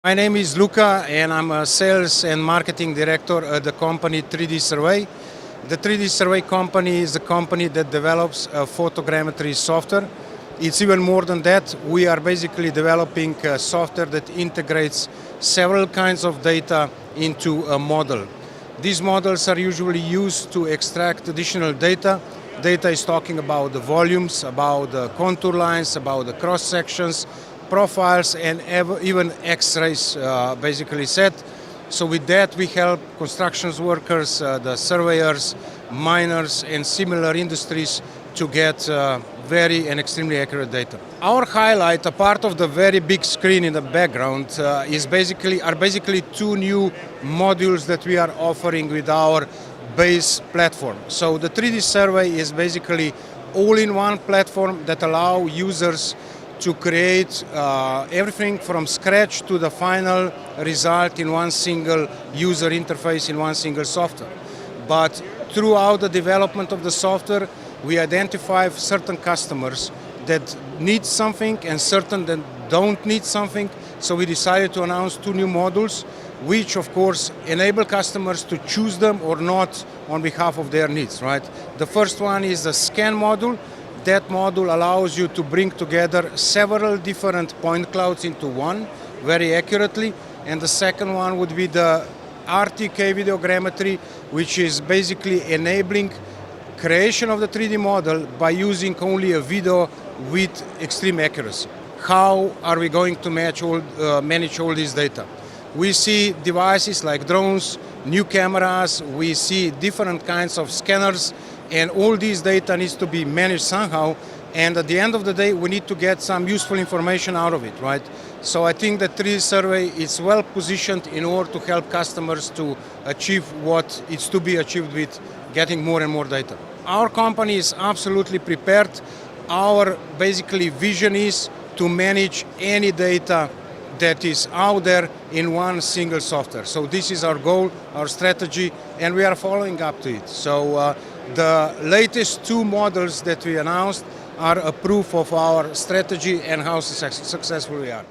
My name is Luka and I'm a sales and marketing director at the company 3Dsurvey. The 3Dsurvey company is a company that develops a photogrammetry software. It's even more than that. We are basically developing a software that integrates several kinds of data into a model. These models are usually used to extract additional data. Data is talking about the volumes, about the contour lines, about the cross sections, profiles, and even X-rays basically set. So with that we help construction workers, the surveyors, miners and similar industries to get very and extremely accurate data. Our highlight, a part of the very big screen in the background, are basically two new modules that we are offering with our base platform. So the 3Dsurvey is basically all-in-one platform that allow users to create everything from scratch to the final result in one single user interface, in one single software. But throughout the development of the software, we identify certain customers that need something and certain that don't need something. So we decided to announce two new modules, which of course enable customers to choose them or not on behalf of their needs, right? The first one is the scan module. That module allows you to bring together several different point clouds into one very accurately. And the second one would be the RTK videogrammetry, which is basically enabling creation of the 3D model by using only a video with extreme accuracy. How are we going to manage all this data? We see devices like drones, new cameras, we see different kinds of scanners, and all these data needs to be managed somehow, and at the end of the day we need to get some useful information out of it, right? So I think that 3Dsurvey is well positioned in order to help customers to achieve what is to be achieved with getting more and more data. Our company is absolutely prepared. Our basically vision is to manage any data that is out there in one single software. So this is our goal, our strategy, and we are following up to it. So the latest two models that we announced are a proof of our strategy and how successful we are.